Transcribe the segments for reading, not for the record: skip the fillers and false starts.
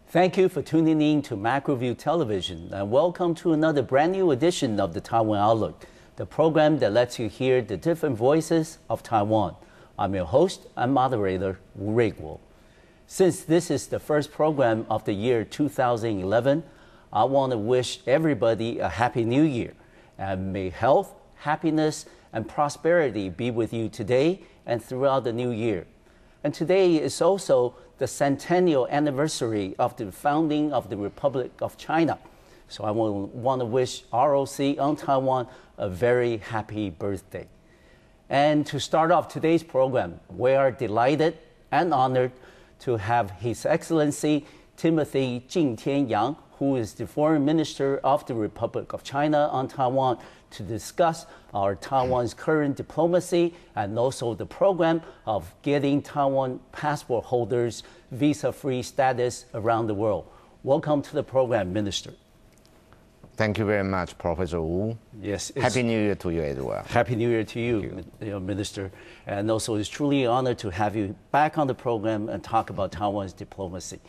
Thank you for tuning in to MacroView Television, and welcome to another brand new edition of the Taiwan Outlook, the program that lets you hear the different voices of Taiwan. I'm your host and moderator, Wu Ruiguo. Since this is the first program of the year 2011, I want to wish everybody a Happy New Year, and may health, happiness, and prosperity be with you today and throughout the new year. And today is also the centennial anniversary of the founding of the Republic of China. So I want to wish R.O.C. on Taiwan a very happy birthday. And to start off today's program, we are delighted and honored to have His Excellency Timothy Chin-Tien, who is the Foreign Minister of the Republic of China on Taiwan, to discuss our Taiwan's current diplomacy and also the program of getting Taiwan passport holders visa-free status around the world. Welcome to the program, Minister. Thank you very much, Professor Wu. Yes. Happy New Year to you as well. Happy New Year to you, Minister. And also, it's truly an honor to have you back on the program and talk about Taiwan's diplomacy.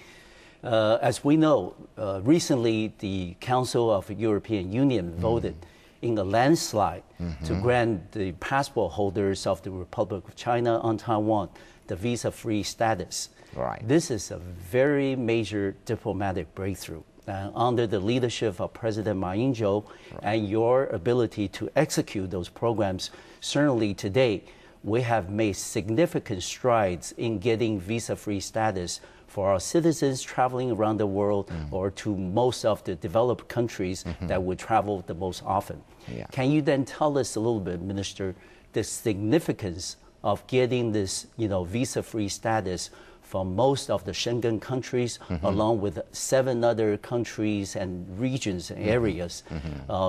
As we know, recently the Council of the European Union voted in a landslide to grant the passport holders of the Republic of China on Taiwan the visa-free status. Right. This is a very major diplomatic breakthrough. Under the leadership of President Ma Ying-jeou and your ability to execute those programs, certainly today we have made significant strides in getting visa-free status for our citizens traveling around the world or to most of the developed countries that would travel the most often. Yeah. Can you then tell us a little bit, Minister, the significance of getting this visa-free status from most of the Schengen countries, along with 7 other countries and regions and areas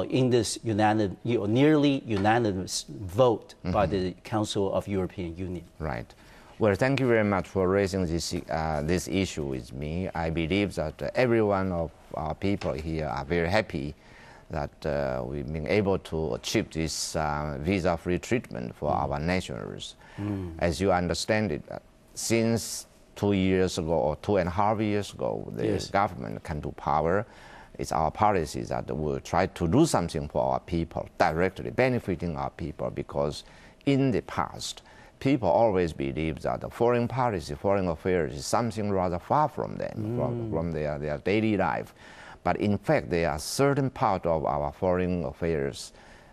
in this nearly unanimous vote by the Council of European Union? Right. Well, thank you very much for raising this issue with me. I believe that every one of our people here are very happy that we've been able to achieve this visa-free treatment for our nationals. As you understand it, since 2 years ago or 2.5 years ago, the government came to power. It's our policy that we'll try to do something for our people, directly benefiting our people, because in the past, people always believe that the foreign policy, foreign affairs is something rather far from them, from their daily life. But in fact, there are certain parts of our foreign affairs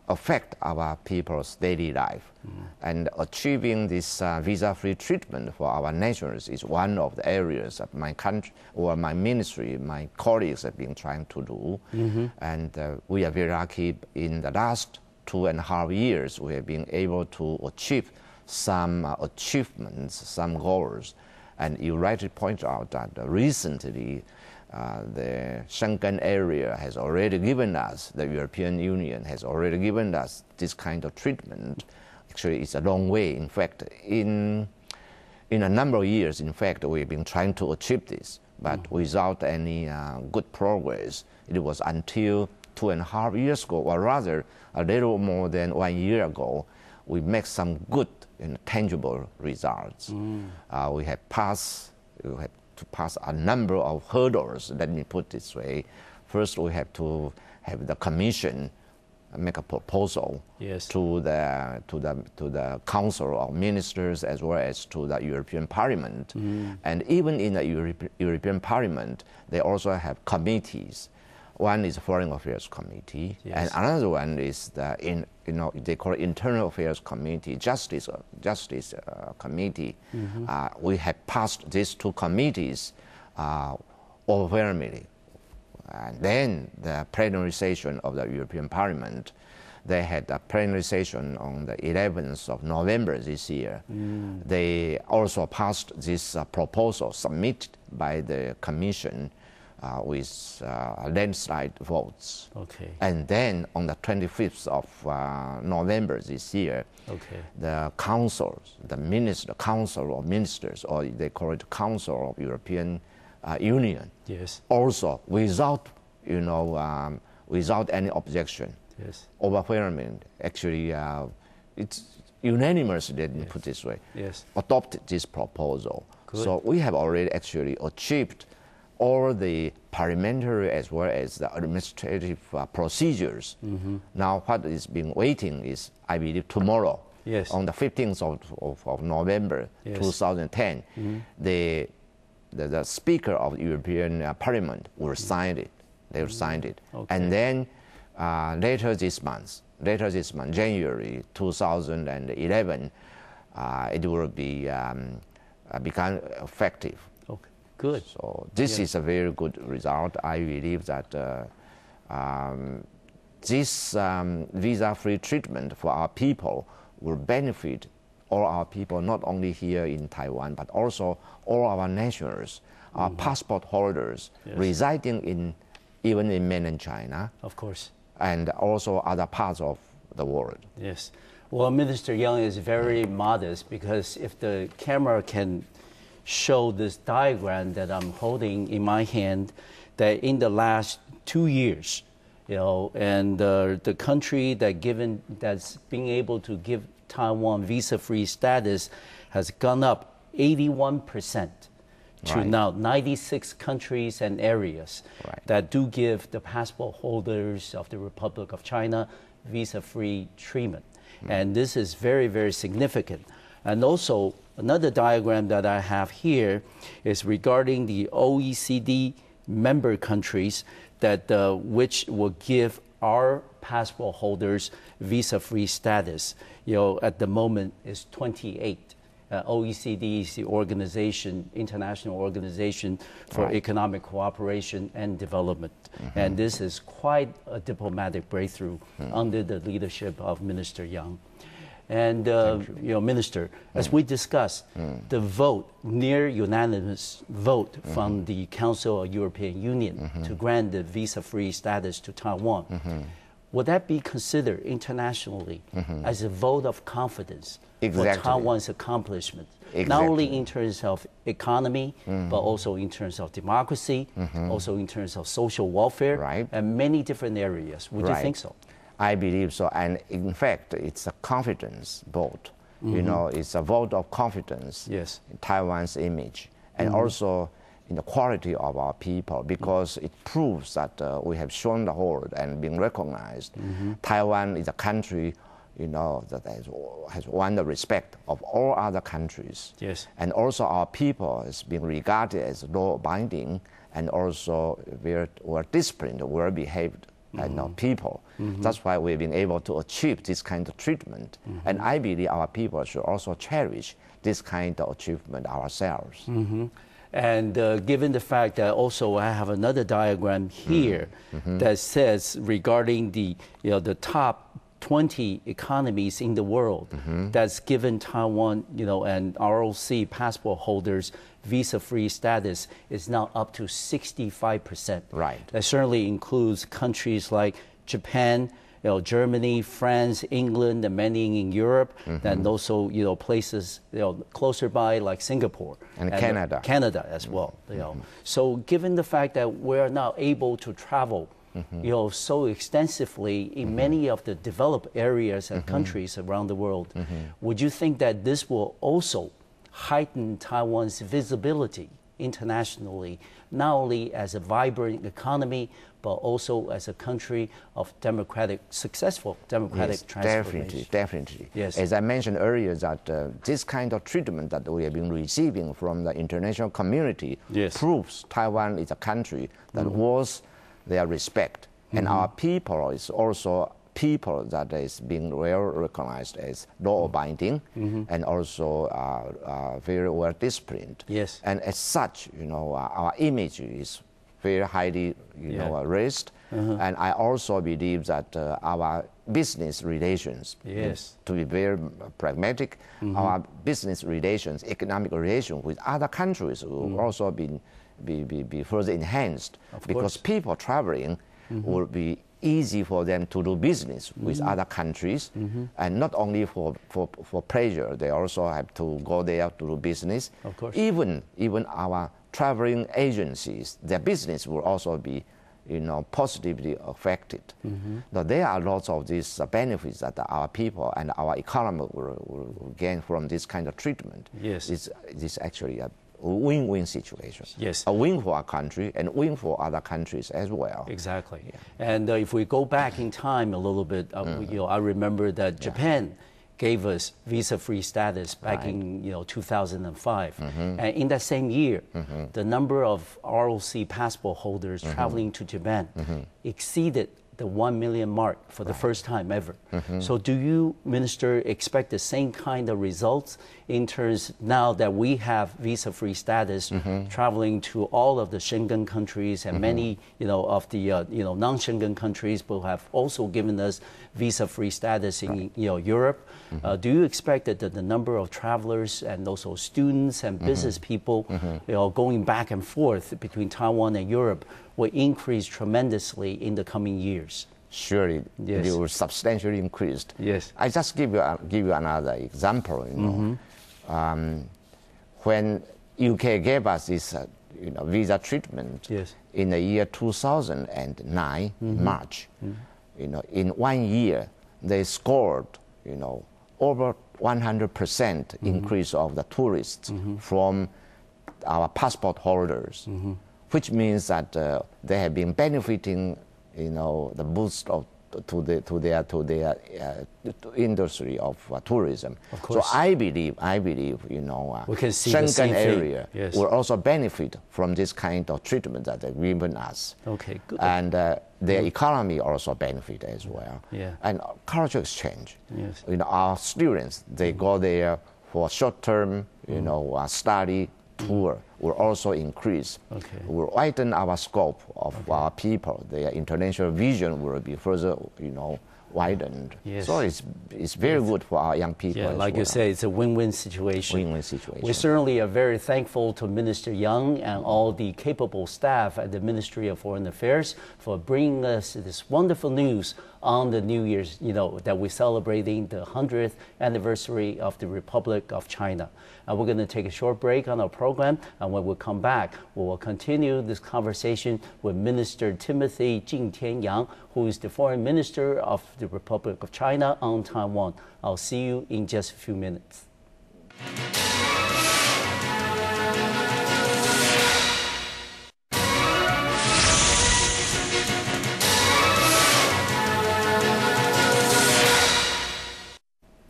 affect our people's daily life. And achieving this visa-free treatment for our nationals is one of the areas that my country or my ministry, my colleagues have been trying to do. And we are very lucky in the last 2.5 years, we have been able to achieve some achievements, some goals. And you rightly point out that recently the Schengen area has already given us, the European Union has already given us this kind of treatment. Actually, it's a long way. In fact, in a number of years, in fact, we've been trying to achieve this, but without any good progress. It was until 2.5 years ago, or rather a little more than 1 year ago, we make some good and tangible results. We have to pass a number of hurdles, let me put it this way. First, we have to have the Commission make a proposal to the Council of Ministers as well as to the European Parliament. And even in the European Parliament, they also have committees. One is the Foreign Affairs Committee, and another one is they call it Internal Affairs Committee, Justice Committee. We have passed these 2 committees overwhelmingly. And then the plenary session of the European Parliament, they had a plenary session on the 11th of November this year. They also passed this proposal submitted by the Commission with landslide votes. And then on the 25th of November this year, the councils, the Council of Ministers, or they call it Council of European Union, also without any objection, overwhelming, actually it's unanimous, let me put this way, adopted this proposal. Good. So we have already actually achieved all the parliamentary as well as the administrative procedures. Now what is being waiting is, I believe, tomorrow, yes, on the 15th of November, yes, 2010, the Speaker of the European Parliament will sign it. They will sign it. Okay. And then later this month, January 2011, it will be become effective. Okay, good. So this is a very good result. I believe that this visa-free treatment for our people will benefit all our people, not only here in Taiwan, but also all our nationals, our passport holders, yes, residing even in mainland China. Of course. And also other parts of the world. Yes. Well, Minister Yang is very modest, because if the camera can show this diagram that I'm holding in my hand, that in the last 2 years, and the country that's being able to give Taiwan visa-free status has gone up 81%. To right, now 96 countries and areas, right, that do give the passport holders of the Republic of China visa-free treatment. And this is very, very significant. And also, another diagram that I have here is regarding the OECD member countries that which will give our passport holders visa-free status. At the moment is 28. OECD is the international organization for right, economic cooperation and development. And this is quite a diplomatic breakthrough under the leadership of Minister Yang. And, Minister, as we discussed, the vote, near unanimous vote from the Council of European Union to grant the visa-free status to Taiwan, would that be considered internationally as a vote of confidence for Taiwan's accomplishment, not only in terms of economy, but also in terms of democracy, also in terms of social welfare, right, and many different areas? Would you think so? I believe so, and in fact, it's a confidence vote. It's a vote of confidence, yes, in Taiwan's image, and also in the quality of our people, because it proves that we have shown the world and been recognized. Taiwan is a country, that has won the respect of all other countries. Yes. And also our people is being regarded as law-abiding and also very well-disciplined, well-behaved people. That's why we've been able to achieve this kind of treatment. And I believe our people should also cherish this kind of achievement ourselves. And given the fact that also I have another diagram here that says regarding the top 20 economies in the world that's given Taiwan, and R.O.C. passport holders visa-free status is now up to 65%. Right. That certainly includes countries like Japan, Germany, France, England, and many in Europe, and also places closer by like Singapore and Canada. Canada as well. So given the fact that we're now able to travel so extensively in many of the developed areas and countries around the world, would you think that this will also heighten Taiwan's visibility internationally, not only as a vibrant economy, but also as a country of successful democratic transformation? Definitely. Yes. As I mentioned earlier, that this kind of treatment that we have been receiving from the international community proves Taiwan is a country that was their respect. And our people is also people that is being well recognized as law-abiding and also very well disciplined. Yes. And as such, our image is very highly, raised. And I also believe that our business relations, to be very pragmatic, our business relations, economic relations with other countries will also be further enhanced, because people traveling will be easy for them to do business with other countries, and not only for pleasure, they also have to go there to do business. Of course. Even our traveling agencies, their business will also be positively affected. Now, there are lots of these benefits that our people and our economy will gain from this kind of treatment. Yes. It's actually win-win situation. Yes. A win for our country and win for other countries as well. Exactly. Yeah. And if we go back in time a little bit, I remember that Japan gave us visa-free status back in 2005. And in that same year, the number of R.O.C. passport holders traveling to Japan exceeded the 1 million mark for the first time ever. So do you, Minister, expect the same kind of results in terms now that we have visa-free status traveling to all of the Schengen countries and many of the non-Schengen countries will have also given us visa-free status in Europe? Do you expect that the number of travelers and also students and business people going back and forth between Taiwan and Europe will increase tremendously in the coming years? Surely, it will substantially increase. Yes. I just give you another example. When UK gave us this visa treatment in the year 2009, March, in 1 year they scored over 100% increase of the tourists from our passport holders, which means that they have been benefiting, the boost to their industry of tourism. Of course. So I believe, we can see Schengen area yes. will also benefit from this kind of treatment that they've given us. Okay, good. And their economy also benefit as well. Yeah. And cultural exchange. Yes. Our students, they go there for short-term, study tour will also increase. Okay. Will widen our scope of our people. Their international vision will be further, widened. Yes. So it's very good for our young people. Yeah, like you say, it's a win-win situation. Win-win situation. We certainly are very thankful to Minister Yang and all the capable staff at the Ministry of Foreign Affairs for bringing us this wonderful news on the New Year's, that we're celebrating the 100th anniversary of the Republic of China. And we're going to take a short break on our program, and when we come back, we will continue this conversation with Minister Timothy Chin-Tien, who is the Foreign Minister of the Republic of China on Taiwan. I'll see you in just a few minutes.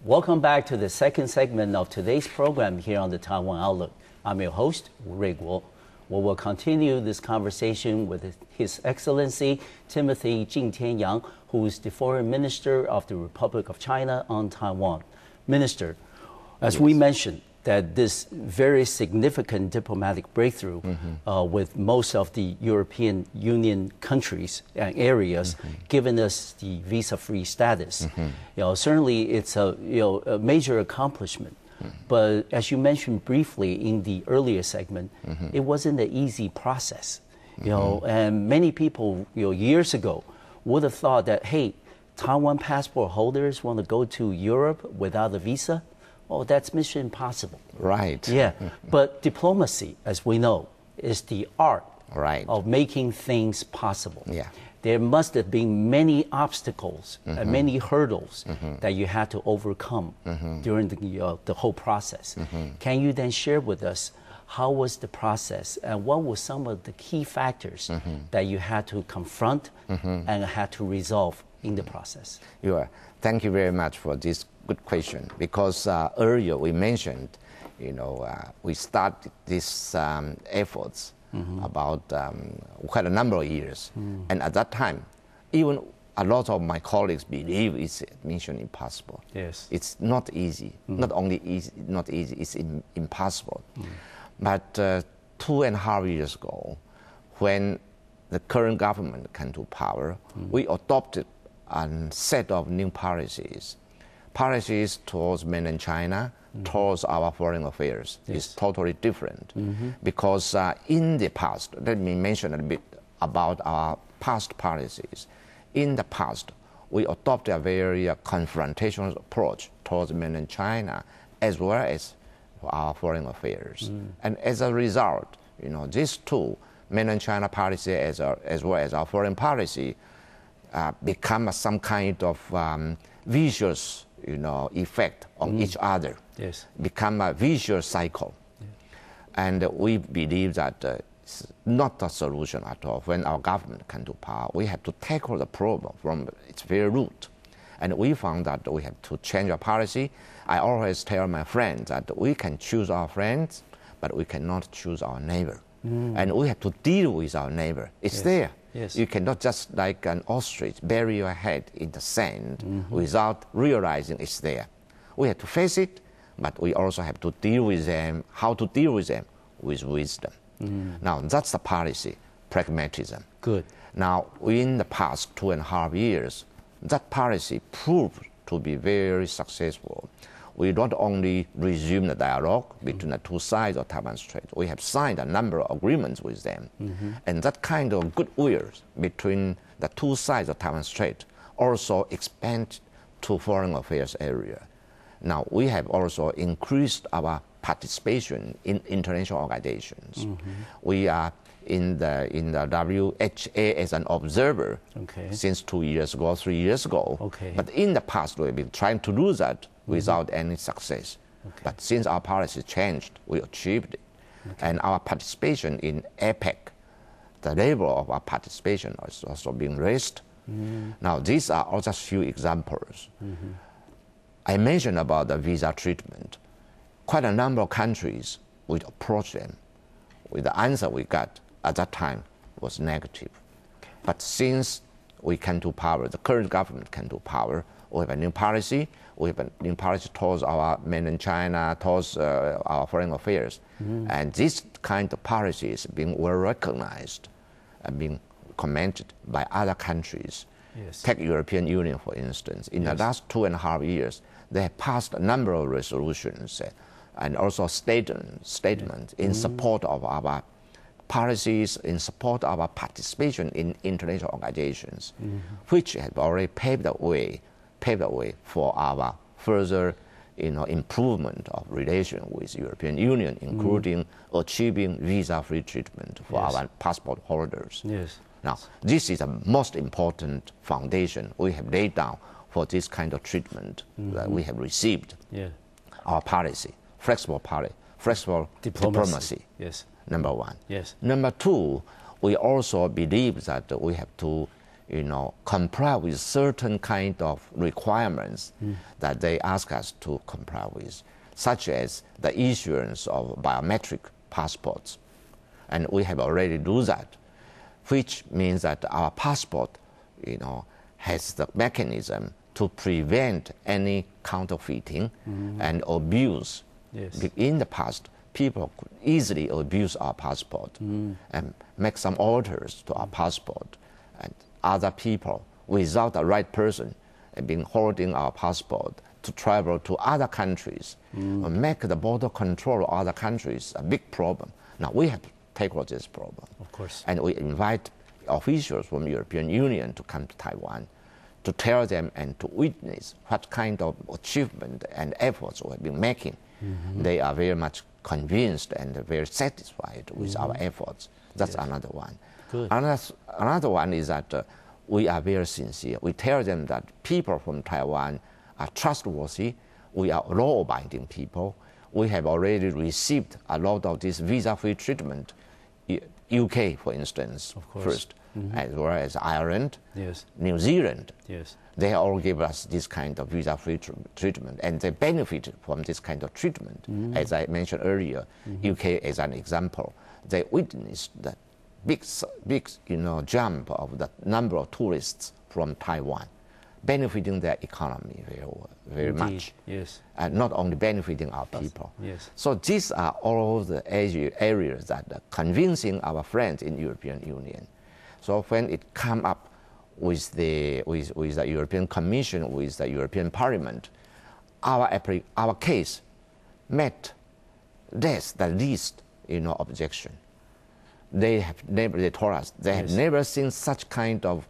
Welcome back to the second segment of today's program here on the Taiwan Outlook. I'm your host, Rui Guo. We will continue this conversation with His Excellency Timothy Chin-Tien, who is the Foreign Minister of the Republic of China on Taiwan. Minister, as we mentioned, that this very significant diplomatic breakthrough with most of the European Union countries and areas giving us the visa-free status. Certainly it's a major accomplishment. But as you mentioned briefly in the earlier segment, it wasn't an easy process. And many people years ago would have thought that, hey, Taiwan passport holders want to go to Europe without a visa? Oh, that's mission impossible. Right. Yeah. But diplomacy, as we know, is the art of making things possible. Yeah. There must have been many obstacles and many hurdles that you had to overcome during the whole process. Can you then share with us how was the process and what were some of the key factors that you had to confront and had to resolve in the process? Thank you very much for this good question, because earlier we mentioned, we started these efforts about quite a number of years, and at that time, even a lot of my colleagues believe it's mission impossible. Yes, it's not easy. Not only easy, not easy. It's impossible. But 2.5 years ago, when the current government came to power, we adopted a set of new policies towards mainland China, towards our foreign affairs. Is totally different. Because in the past, let me mention a bit about our past policies. In the past, we adopted a very confrontational approach towards mainland China, as well as our foreign affairs. And as a result, these two, mainland China policy as well as our foreign policy, become some kind of vicious effect on each other. Yes. Become a vicious cycle. And we believe that it's not a solution at all. When our government come to power, we have to tackle the problem from its very root. And we found that we have to change our policy. I always tell my friends that we can choose our friends, but we cannot choose our neighbor. And we have to deal with our neighbor. It's there. Yes. You cannot just like an ostrich bury your head in the sand without realizing it's there. We have to face it, but we also have to deal with them, how to deal with them, with wisdom. Now, that's the policy, pragmatism. Good. Now, in the past 2.5 years, that policy proved to be very successful. We not only resumed the dialogue between the two sides of Taiwan Strait, we have signed a number of agreements with them. And that kind of goodwill between the two sides of Taiwan Strait also expanded to foreign affairs area. Now, we have also increased our participation in international organizations. We are in the WHA as an observer since 2 years ago, 3 years ago. But in the past, we've been trying to do that without any success. But since our policy changed, we achieved it. And our participation in APEC, the level of our participation is also being raised. Now, these are all just few examples. I mentioned about the visa treatment. Quite a number of countries, we approached them. With the answer we got at that time was negative. But since we came to power, the current government came to power, we have a new policy. We have a new policy towards our mainland China, towards our foreign affairs. And this kind of policy is being well recognized and being commented by other countries. Take European Union, for instance. In the last 2.5 years, they have passed a number of resolutions and also statements in support of our policies, in support of our participation in international organizations, which have already paved the way for our further improvement of relation with European Union, including achieving visa-free treatment for our passport holders. Now, this is the most important foundation we have laid down for this kind of treatment that we have received. Our policy, flexible diplomacy. Number one. Number two, we also believe that we have to comply with certain kind of requirements that they ask us to comply with, such as the issuance of biometric passports. And we have already do that, which means that our passport, has the mechanism to prevent any counterfeiting and abuse. In the past, people could easily abuse our passport and make some alters to our passport. And other people, without the right person, have been holding our passport to travel to other countries, make the border control of other countries a big problem. Now, we have to tackle this problem. Of course. And we invite officials from the European Union to come to Taiwan to tell them and to witness what kind of achievement and efforts we have been making. They are very much convinced and very satisfied with our efforts. That's another one. Another one is that we are very sincere. We tell them that people from Taiwan are trustworthy. We are law-abiding people. We have already received a lot of this visa-free treatment. UK, for instance, first, as well as Ireland, New Zealand. They all give us this kind of visa-free treatment, and they benefited from this kind of treatment. As I mentioned earlier, UK as an example, they witnessed that big jump of the number of tourists from Taiwan, benefiting their economy very much. And not only benefiting our people. So these are all the areas that are convincing our friends in European Union. So when it come up with the European Commission, with the European Parliament, our case met the least objection. They told us they have never seen such kind of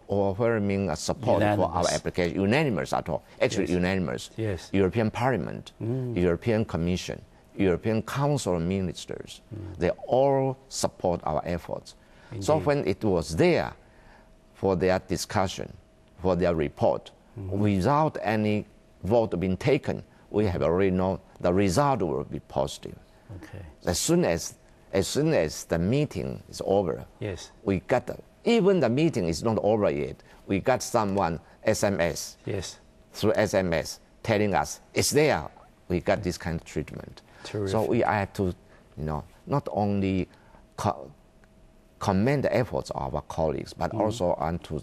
overwhelming support for our application, unanimous at all. Actually, unanimous. European Parliament, European Commission, European Council of Ministers, they all support our efforts. So when it was there for their discussion, for their report, without any vote being taken, we have already known the result will be positive. Okay. As soon as the meeting is over, Yes. we got even the meeting is not over yet. We got someone SMS. Yes. Through SMS telling us it's there. We got this kind of treatment. Terrific. So we have to, not only commend the efforts of our colleagues, but also want to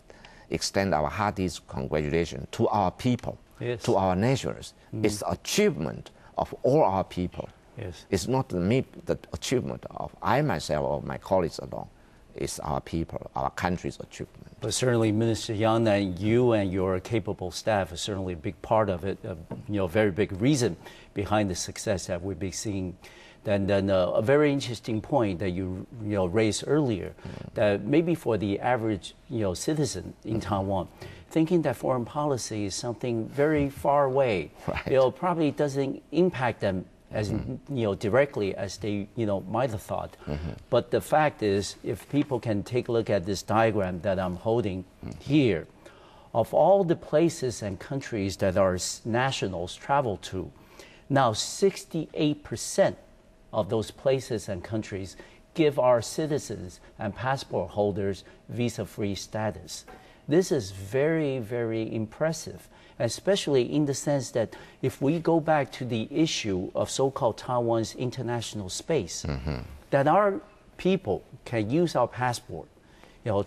extend our heartiest congratulations to our people, Yes. to our nations. It's the achievement of all our people. Yes. It's not the achievement of I myself or my colleagues alone. It's our people, our country's achievement. But certainly, Minister Yang, and you and your capable staff is certainly a big part of it. A very big reason behind the success that we've been seeing. And then a very interesting point that you raised earlier, that maybe for the average citizen in Taiwan, thinking that foreign policy is something very far away, right. Probably doesn't impact them as directly as they might have thought. But the fact is, if people can take a look at this diagram that I'm holding here, of all the places and countries that our nationals travel to, now 68% of those places and countries give our citizens and passport holders visa-free status. This is very, very impressive, especially in the sense that if we go back to the issue of so-called Taiwan's international space, that our people can use our passport,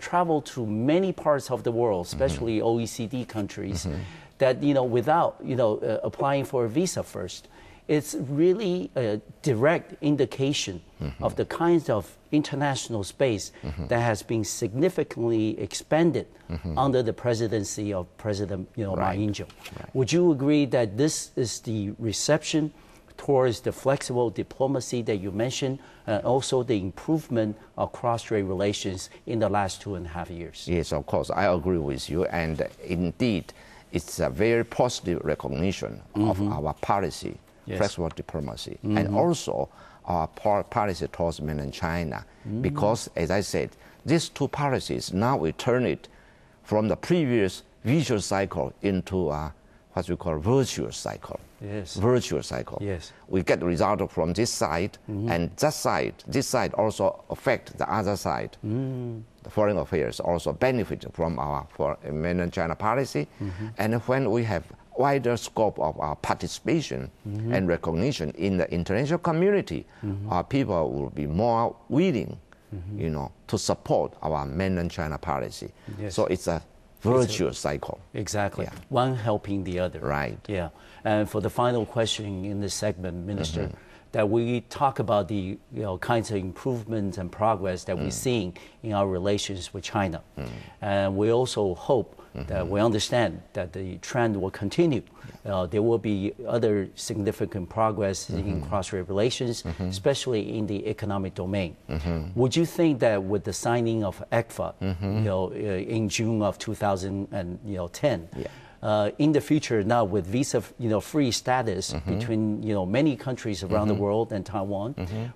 travel to many parts of the world, especially OECD countries, that without applying for a visa first. It's really a direct indication of the kinds of international space that has been significantly expanded under the presidency of President Ma Ying-jeou. Right. Would you agree that this is the reception towards the flexible diplomacy that you mentioned, and also the improvement of cross-strait relations in the last 2.5 years? Yes, of course, I agree with you, and indeed, it's a very positive recognition of our policy. Yes. Flexible diplomacy, and also our policy towards mainland China. Because, as I said, these two policies, now we turn it from the previous vicious cycle into what we call virtuous cycle. Yes. Virtuous cycle. Yes. We get the result from this side, and this side also affect the other side. The foreign affairs also benefit from our mainland China policy, and when we have wider scope of our participation and recognition in the international community, our people will be more willing, to support our mainland China policy. Yes. So it's a virtuous cycle. Exactly. Yeah. One helping the other. Right. Yeah. And for the final question in this segment, Minister, that we talk about the kinds of improvements and progress that we're seeing in our relations with China. And we also hope that we understand that the trend will continue. There will be other significant progress in cross-strait relations, especially in the economic domain. Would you think that with the signing of ECFA, in June of 2010, in the future now with visa free status between many countries around the world and Taiwan,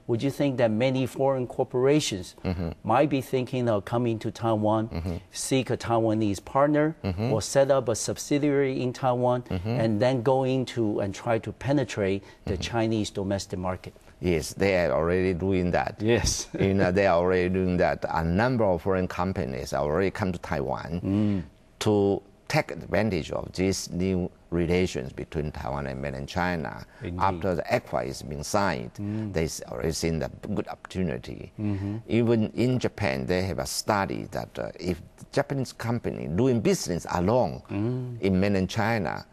would you think that many foreign corporations might be thinking of coming to Taiwan, seek a Taiwanese partner, or set up a subsidiary in Taiwan, and then go into and try to penetrate the Chinese domestic market? Yes, they are already doing that. Yes. They are already doing that. A number of foreign companies have already come to Taiwan to take advantage of these new relations between Taiwan and mainland China. Indeed. After the ECFA is being signed, they've already seen the good opportunity. Even in Japan, they have a study that if Japanese company doing business alone in mainland China,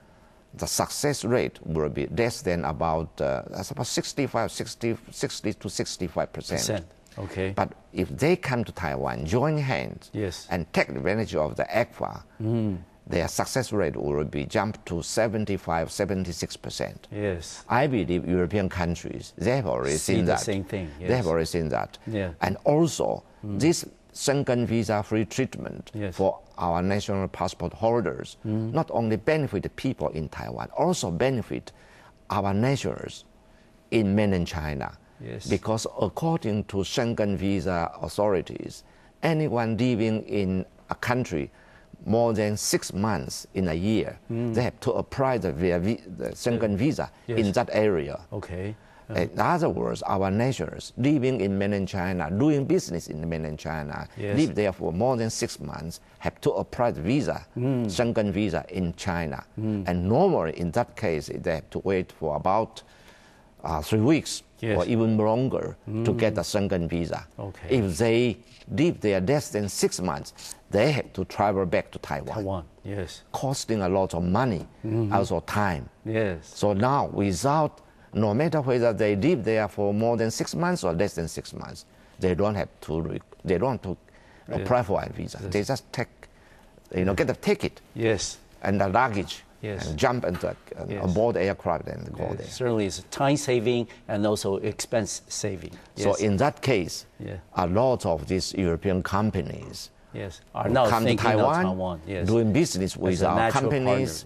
the success rate will be less than about 60 to 65%. Okay. But if they come to Taiwan, join hands, and take advantage of the ECFA, their success rate will be jumped to 75-76%. Yes. I believe European countries, they have already seen that. The same thing. Yes. They have already seen that. Yeah. And also, this Schengen visa-free treatment for our national passport holders not only benefit the people in Taiwan, also benefit our nationals in mainland China. Yes. Because according to Schengen visa authorities, anyone living in a country more than 6 months in a year, they have to apply the Schengen visa in that area. Okay. In other words, our nationals living in mainland China, doing business in mainland China, live there for more than 6 months, have to apply the visa, Schengen visa in China. And normally, in that case, they have to wait for about 3 weeks or even longer to get the Schengen visa. Okay. If they live there less than 6 months, they have to travel back to Taiwan. Costing a lot of money, also time. So now, no matter whether they live there for more than 6 months or less than 6 months, they don't have to apply for a visa. They just take, get a ticket and the luggage and jump into aboard the aircraft and go there. Certainly, it's time saving and also expense saving. So in that case, a lot of these European companies are now come to Taiwan, doing business with our companies,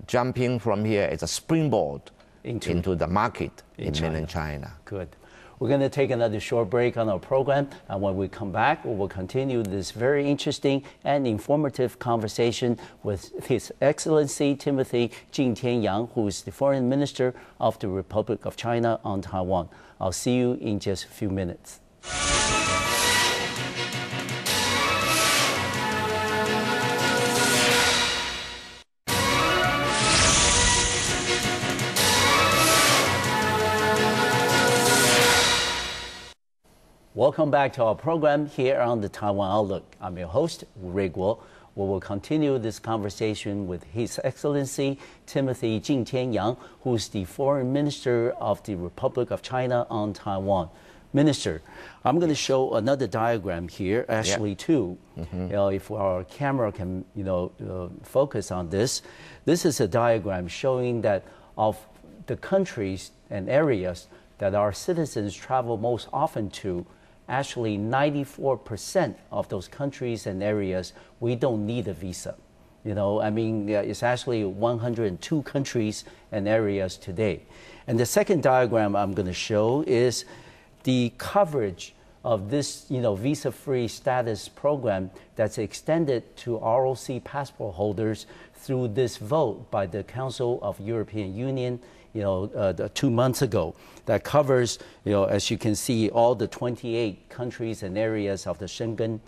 jumping from here as a springboard into the market in mainland China. Good. We're going to take another short break on our program, and when we come back, we will continue this very interesting and informative conversation with His Excellency Timothy Chin-Tien, who is the Foreign Minister of the Republic of China on Taiwan. I'll see you in just a few minutes. Welcome back to our program here on the Taiwan Outlook. I'm your host, Ray Guo. We will continue this conversation with His Excellency Timothy Chin-Tien, who is the Foreign Minister of the Republic of China on Taiwan. Minister, I'm going to show another diagram here, actually, too. If our camera can, focus on this. This is a diagram showing that of the countries and areas that our citizens travel most often to, actually 94% of those countries and areas, we don't need a visa. It's actually 102 countries and areas today. And the second diagram I'm going to show is the coverage of this, visa-free status program that's extended to R.O.C. passport holders through this vote by the Council of European Union 2 months ago, that covers, as you can see, all the 28 countries and areas of the Schengen,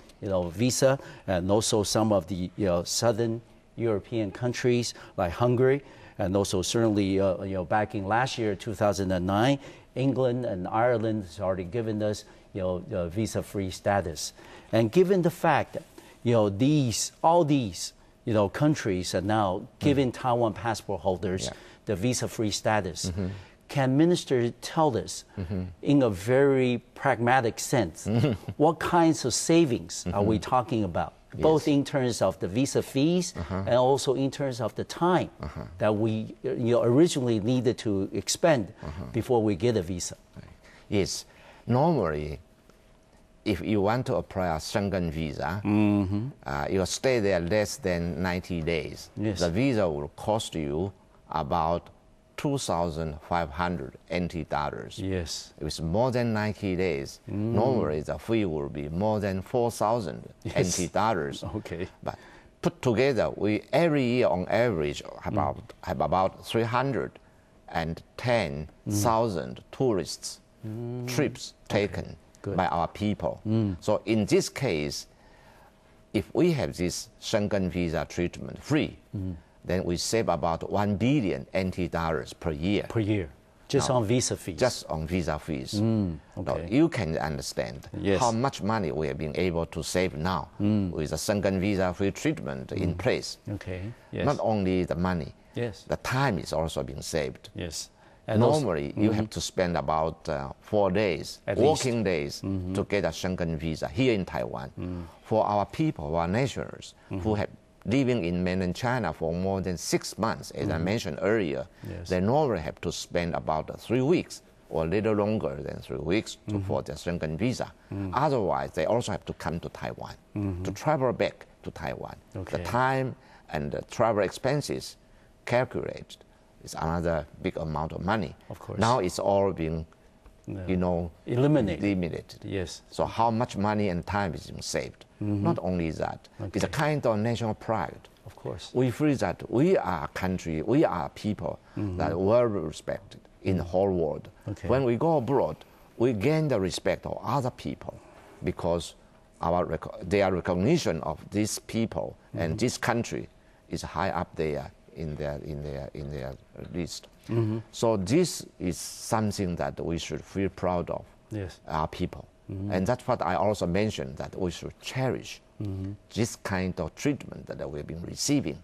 visa, and also some of the, southern European countries like Hungary, and also certainly, back in last year, 2009, England and Ireland has already given us, visa-free status. And given the fact that, all these, countries are now giving Taiwan passport holders the visa-free status. Can Minister tell us, in a very pragmatic sense, what kinds of savings are we talking about, both in terms of the visa fees and also in terms of the time that we originally needed to expend before we get a visa? Yes. Normally, if you want to apply a Schengen visa, you stay there less than 90 days. The visa will cost you about 2,500 NT dollars. Yes. If it's more than 90 days, normally the fee will be more than 4,000 NT dollars. Okay. But put together, we every year on average have about 310,000 tourists trips taken by our people. So in this case, if we have this Schengen visa treatment free, then we save about 1 billion NT dollars per year. Per year, just on visa fees. Just on visa fees. Now, you can understand how much money we have been able to save now with the Schengen visa free treatment in place. Not only the money, the time is also being saved. And normally, you have to spend about 4 days, working days, to get a Schengen visa here in Taiwan. For our people, our nationals, who have living in mainland China for more than 6 months, as I mentioned earlier, they normally have to spend about 3 weeks or a little longer than 3 weeks for their Schengen visa. Otherwise, they also have to come to Taiwan, to travel back to Taiwan. The time and the travel expenses calculated is another big amount of money. Of course. Now it's all being eliminated. Yes. So how much money and time is being saved? Not only that, it's a kind of national pride. Of course. We feel that we are a country, we are people that are well respected in the whole world. Okay. When we go abroad, we gain the respect of other people because their recognition of these people and this country is high up there in their list. So this is something that we should feel proud of, our people. And that's what I also mentioned, that we should cherish this kind of treatment that we've been receiving.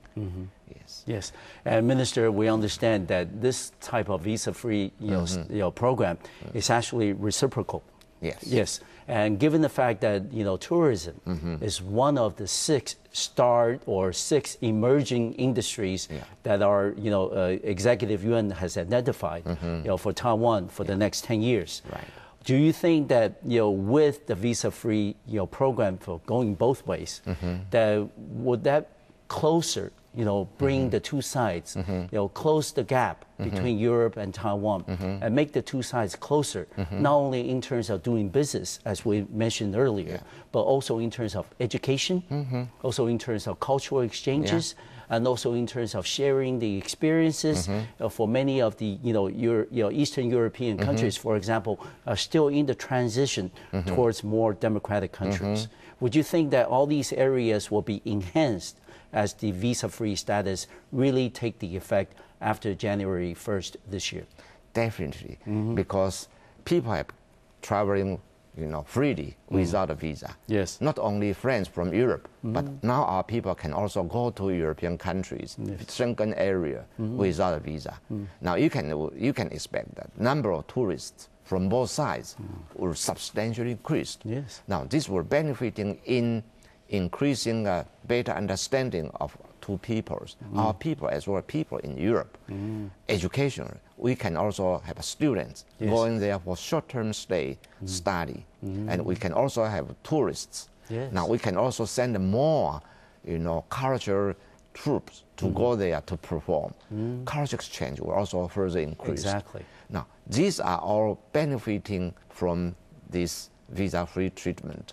Yes. And Minister, we understand that this type of visa-free program is actually reciprocal. Yes. And given the fact that tourism is one of the 6 emerging industries that our Executive Yuan has identified for Taiwan for the next 10 years. Right. Do you think that with the visa-free program for going both ways, that would that closer bring the two sides, close the gap between Europe and Taiwan, and make the two sides closer, not only in terms of doing business, as we mentioned earlier, but also in terms of education, also in terms of cultural exchanges, and also in terms of sharing the experiences. For many of the Eastern European countries, for example, are still in the transition towards more democratic countries. Would you think that all these areas will be enhanced as the visa-free status really take the effect after January 1st this year? Definitely, because people are traveling freely without a visa. Yes. Not only friends from Europe, but now our people can also go to European countries, Schengen area, without a visa. Now you can expect that number of tourists from both sides will substantially increase. Yes. Now this will benefiting in increasing a better understanding of two peoples, our people as well as people in Europe. Education, we can also have students going there for short-term stay, study, and we can also have tourists. Now we can also send more, cultural troops to go there to perform. Culture exchange will also further increase. Exactly. Now these are all benefiting from this visa-free treatment.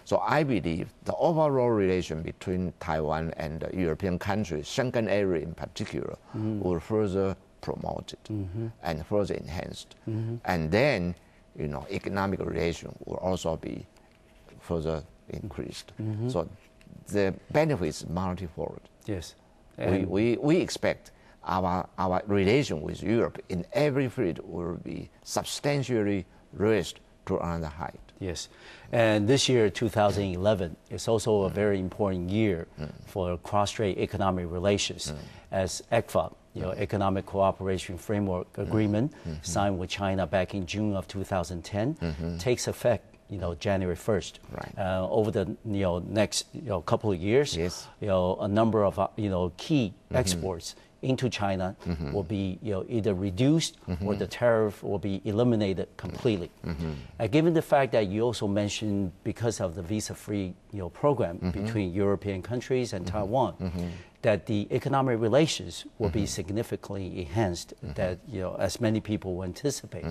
So I believe the overall relation between Taiwan and the European countries, Schengen area in particular, will further promoted and further enhanced. And then, economic relation will also be further increased. So the benefits multifold. Yes. We expect our relation with Europe in every field will be substantially raised to another height. Yes, and this year, 2011, is also a very important year for cross-strait economic relations, as ECFA, Economic Cooperation Framework Agreement, signed with China back in June of 2010, takes effect, January 1st. Right. Over the next couple of years, a number of key exports into China will be either reduced or the tariff will be eliminated completely. Given the fact that you also mentioned, because of the visa-free program between European countries and Taiwan, that the economic relations will be significantly enhanced, that as many people will anticipate.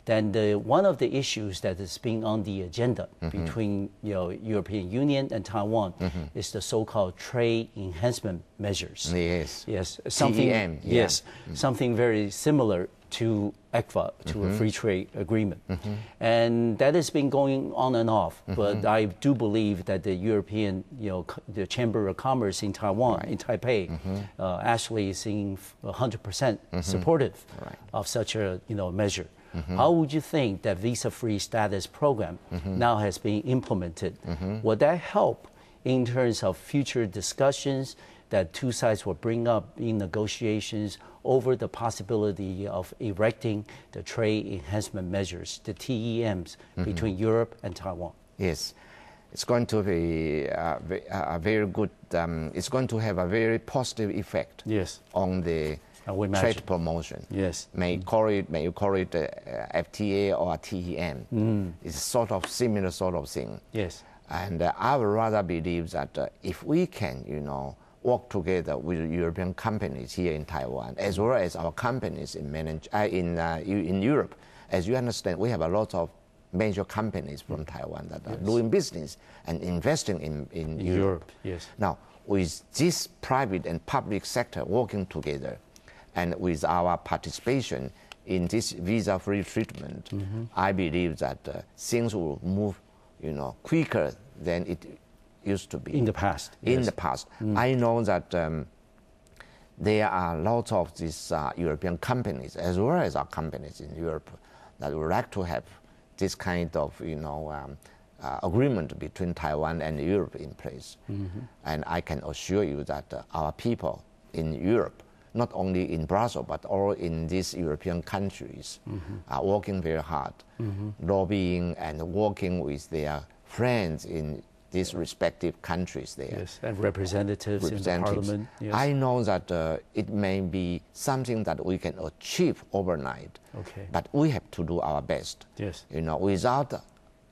Then one of the issues that is being on the agenda between European Union and Taiwan is the so-called trade enhancement measures. Yes. Something. TEM, Something very similar to ECFA, to a free trade agreement, and that has been going on and off. But I do believe that the European, the Chamber of Commerce in Taiwan, in Taipei, actually is 100% supportive of such a measure. How would you think that visa-free status program now has been implemented? Would that help in terms of future discussions that two sides will bring up in negotiations over the possibility of erecting the trade enhancement measures, the TEMs, between Europe and Taiwan? Yes. It's going to be a very good, it's going to have a very positive effect on the trade promotion. May you call it FTA or TEM. It's sort of similar sort of thing. And I would rather believe that if we can, work together with European companies here in Taiwan, as well as our companies in Europe, as you understand, we have a lot of major companies from Taiwan that are doing business and investing in Europe. Yes. Now, with this private and public sector working together, and with our participation in this visa-free treatment, I believe that things will move, quicker than it used to be. In the past. In the past. I know that there are lots of these European companies, as well as our companies in Europe, that would like to have this kind of, agreement between Taiwan and Europe in place. And I can assure you that our people in Europe, not only in Brussels, but all in these European countries, are working very hard, lobbying and working with their friends in these respective countries there. Yes, and representatives in the parliament. Yes. I know that it may be something that we can achieve overnight, but we have to do our best. Yes. Without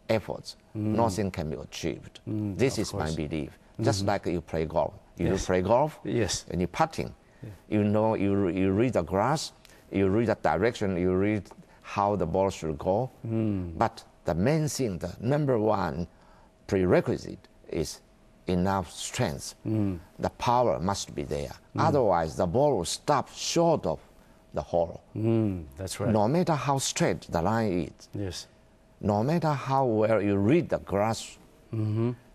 efforts, nothing can be achieved. This is my belief. Just like you play golf. You play golf, and you're putting. You read the grass, you read the direction, you read how the ball should go. But the main thing, the number one prerequisite is enough strength. The power must be there. Otherwise, the ball will stop short of the hole. That's right. No matter how straight the line is, yes. no matter how well you read the grass,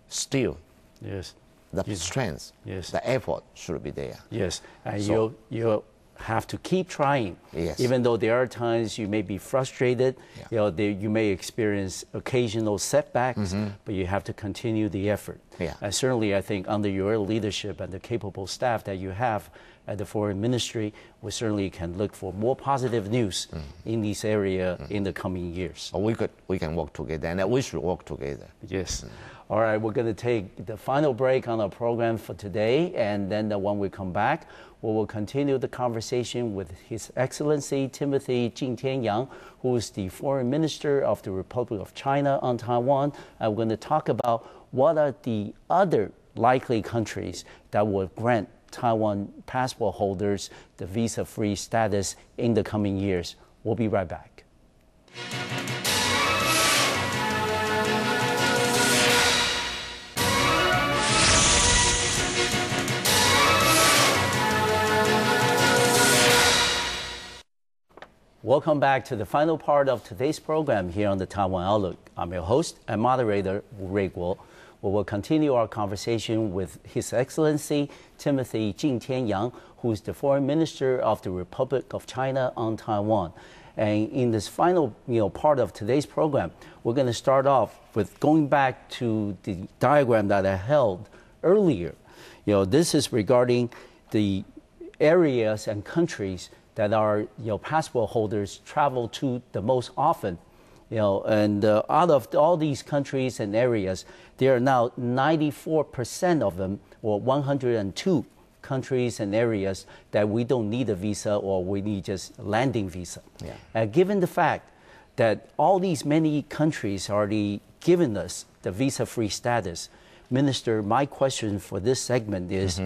still, yes. the strength, the effort should be there. Yes, and so, you have to keep trying. Yes. Even though there are times you may be frustrated, you may experience occasional setbacks, but you have to continue the effort. And certainly, I think under your leadership and the capable staff that you have at the Foreign Ministry, we certainly can look for more positive news in this area in the coming years. We can work together, and we should work together. Yes. All right, we're going to take the final break on our program for today, and then when we come back, we will continue the conversation with His Excellency Timothy Chin-Tien, who is the Foreign Minister of the Republic of China on Taiwan. And we're going to talk about what are the other likely countries that will grant Taiwan passport holders the visa-free status in the coming years. We'll be right back. Welcome back to the final part of today's program here on the Taiwan Outlook. I'm your host and moderator, Ray Guo. We will continue our conversation with His Excellency Timothy Chin-Tien, who is the Foreign Minister of the Republic of China on Taiwan. And in this final part of today's program, we're going to start off with going back to the diagram that I held earlier. This is regarding the areas and countries that our passport holders travel to the most often, and out of all these countries and areas, there are now 94% of them, or 102 countries and areas that we don't need a visa, or we need just landing visa. Given the fact that all these many countries already given us the visa-free status, Minister, my question for this segment is,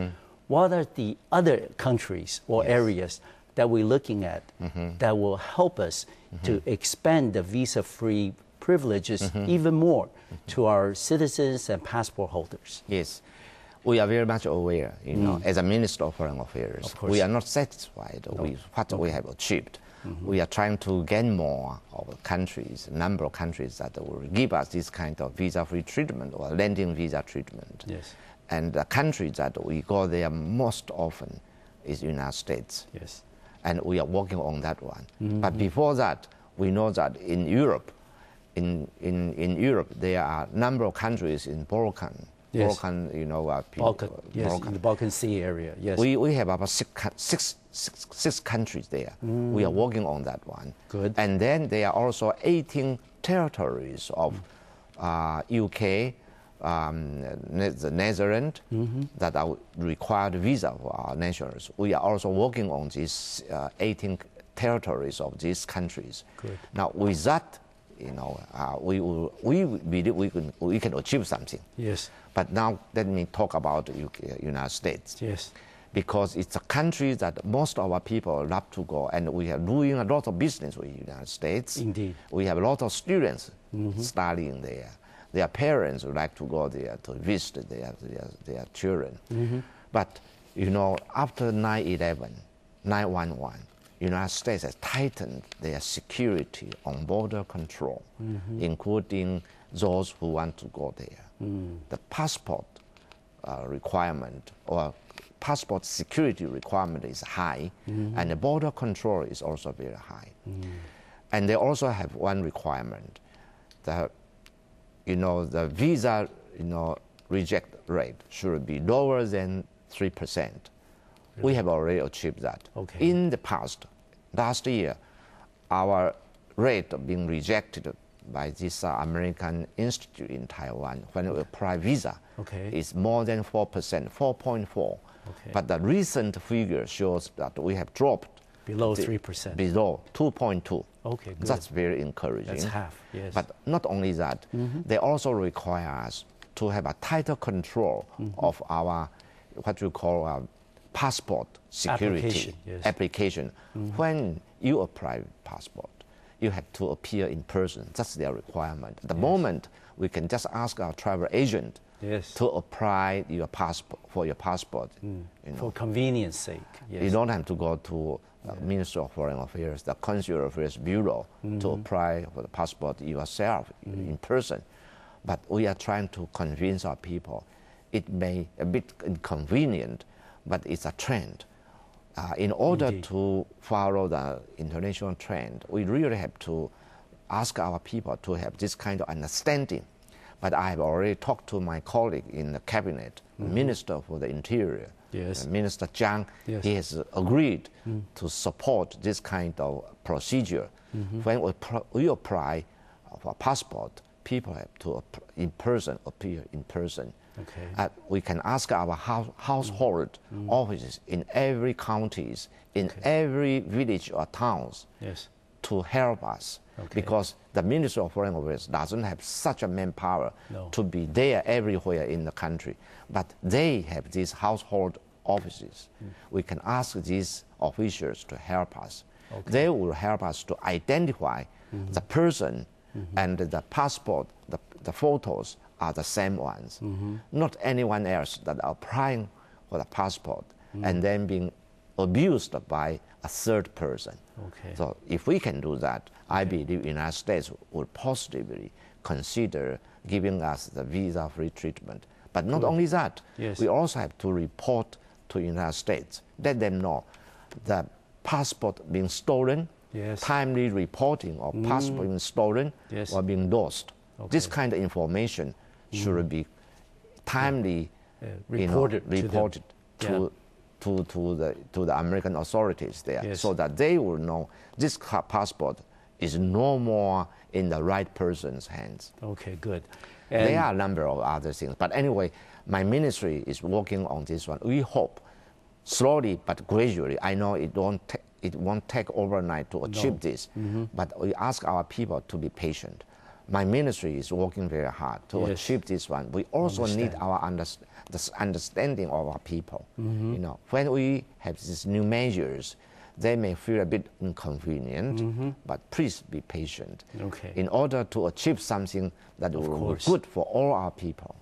what are the other countries or areas that we're looking at that will help us to expand the visa-free privileges even more to our citizens and passport holders? Yes, we are very much aware, as a Minister of Foreign Affairs, we are not satisfied with what we have achieved. We are trying to gain more of countries, number of countries that will give us this kind of visa-free treatment or landing visa treatment. Yes. And the countries that we go there most often is the United States. Yes. And we are working on that one. But before that, we know that in Europe, in Europe, there are a number of countries in Balkan. Yes. Balkan, in the Balkan Sea area. Yes. We have about six countries there. We are working on that one. Good. And then there are also 18 territories of UK, the Netherlands, that are required visa for our nationals. We are also working on these 18 territories of these countries. Good. Now, with that, we believe we can achieve something. Yes. But now let me talk about United States. Yes. because it's a country that most of our people love to go, and we are doing a lot of business with the United States. Indeed. We have a lot of students studying there. Their parents would like to go there to visit their children. But, you know, after 9/11, 9/11, United States has tightened their security on border control, including those who want to go there. The passport requirement or passport security requirement is high, and the border control is also very high. And they also have one requirement, that, you know, the visa, you know, reject rate should be lower than 3%. We have already achieved that. Okay. In the past, last year, our rate of being rejected by this American institute in Taiwan when we apply visa is more than 4%, 4.4. But the recent figure shows that we have dropped below 3%. Below 2.2. Okay, good. That's very encouraging. That's half, yes. But not only that, they also require us to have a tighter control of our, what you call passport security application. When you apply for passport, you have to appear in person. That's their requirement. At the moment, we can just ask our travel agent to apply your passport for your passport. You know. For convenience sake. Yes. You don't have to go to Ministry of Foreign Affairs, the Consular Affairs Bureau, to apply for the passport yourself in person. But we are trying to convince our people. It may be a bit inconvenient, but it's a trend. In order to follow the international trend, we really have to ask our people to have this kind of understanding. But I have already talked to my colleague in the cabinet, the Minister for the Interior, Minister Zhang. He has agreed to support this kind of procedure. When we apply for a passport, people have to appear in person. We can ask our household offices in every counties, in every village or towns to help us. Because the Ministry of Foreign Affairs doesn't have such a manpower to be there everywhere in the country. But they have these household offices. We can ask these officials to help us. They will help us to identify the person and the passport, the photos are the same ones. Not anyone else that are applying for the passport and then being abused by a third person. So if we can do that, I believe the United States will positively consider giving us the visa-free treatment. But not only that, we also have to report to the United States, let them know the passport being stolen, timely reporting of passport being stolen or being lost. This kind of information should be timely reported to the American authorities there, so that they will know this passport is no more in the right person's hands. Okay, good. And there are a number of other things. But anyway, my ministry is working on this one. We hope, slowly but gradually, I know it won't take overnight to achieve this, but we ask our people to be patient. My ministry is working very hard to achieve this one. We also need our understanding of our people. You know, when we have these new measures, they may feel a bit inconvenient, but please be patient in order to achieve something that will be good for all our people.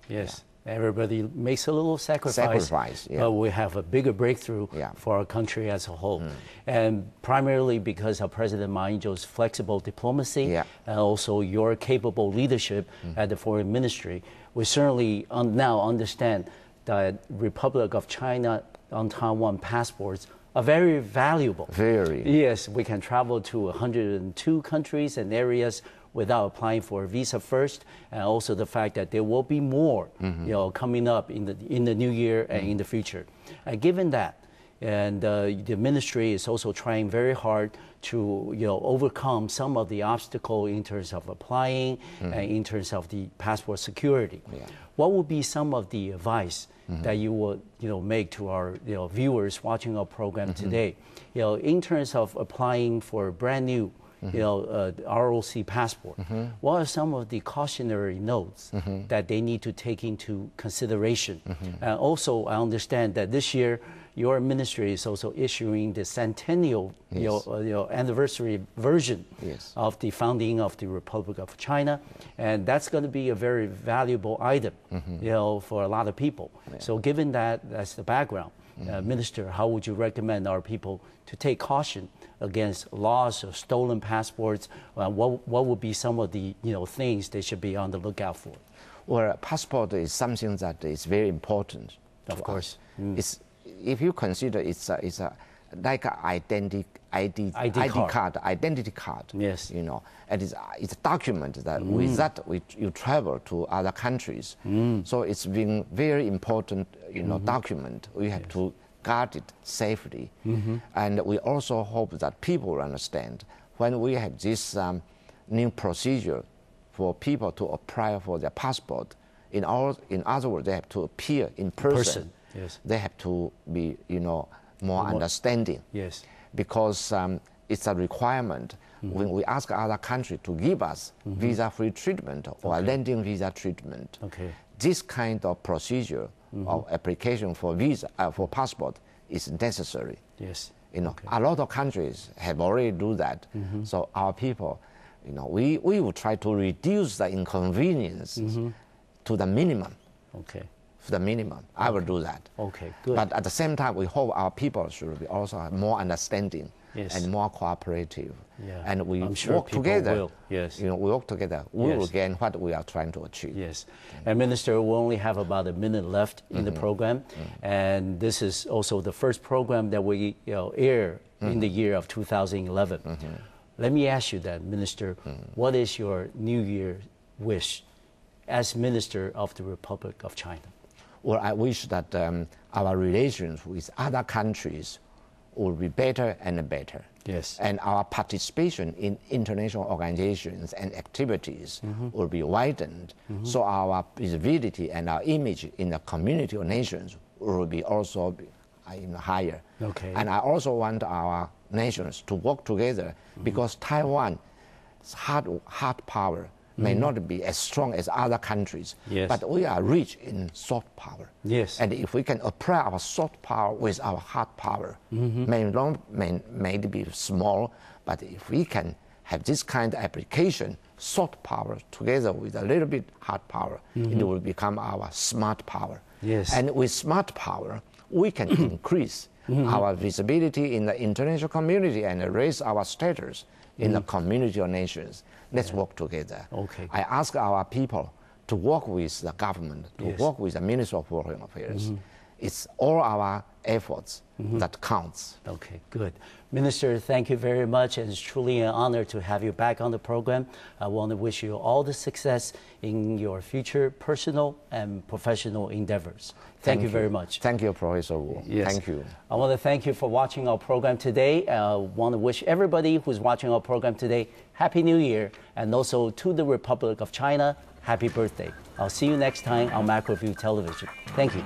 Everybody makes a little sacrifice, but we have a bigger breakthrough for our country as a whole. And primarily because of President Ma Ying-jeou's flexible diplomacy and also your capable leadership at the Foreign Ministry, we certainly now understand that Republic of China on Taiwan passports are very valuable. Yes, we can travel to 102 countries and areas without applying for a visa first, and also the fact that there will be more, you know, coming up in the new year and in the future. And given that, and the ministry is also trying very hard to, you know, overcome some of the obstacles in terms of applying and in terms of the passport security. What would be some of the advice that you would, you know, make to our, you know, viewers watching our program today, you know, in terms of applying for brand new R.O.C. passport. What are some of the cautionary notes that they need to take into consideration? And also, I understand that this year your ministry is also issuing the centennial anniversary version of the founding of the Republic of China, and that's going to be a very valuable item, for a lot of people. So, given that that's the background, Minister, how would you recommend our people to take caution against loss of stolen passports? What would be some of the things they should be on the lookout for? Well, a passport is something that is very important. Of course. It's, if you consider it's like an identity card. Yes. And it's a document that with that you travel to other countries. So it's been very important, document. We have to guard it safely, and we also hope that people will understand when we have this new procedure for people to apply for their passport. In other words, they have to appear in person. Yes. They have to be, more understanding. Yes. Because it's a requirement when we ask other countries to give us visa-free treatment or landing visa treatment. This kind of procedure of application for visa for passport is necessary. Yes. A lot of countries have already do that. So our people, we will try to reduce the inconvenience to the minimum. To the minimum. I will do that. Good. But at the same time, we hope our people should be also more understanding and more cooperative. And we work together. We work together. We will gain what we are trying to achieve. Yes. And Minister, we only have about a minute left in the program. And this is also the first program that we air in the year of 2011. Let me ask you that, Minister, what is your New Year wish as Minister of the Republic of China? Well, I wish that our relations with other countries will be better and better. Yes. And our participation in international organizations and activities will be widened. So our visibility and our image in the community of nations will be also higher. And I also want our nations to work together because Taiwan's hard power may not be as strong as other countries, but we are rich in soft power. And if we can apply our soft power with our hard power, may be small, but if we can have this kind of application, soft power together with a little bit hard power, it will become our smart power. And with smart power, we can increase our visibility in the international community and raise our status in the community of nations. Let's work together. I ask our people to work with the government, to work with the Ministry of Foreign Affairs. It's all our efforts that counts. Good. Minister, thank you very much. And it's truly an honor to have you back on the program. I want to wish you all the success in your future personal and professional endeavors. Thank you very much. Thank you, Professor Wu. Thank you. I want to thank you for watching our program today. I want to wish everybody who's watching our program today Happy New Year, and also to the Republic of China, happy birthday. I'll see you next time on MacroView Television. Thank you.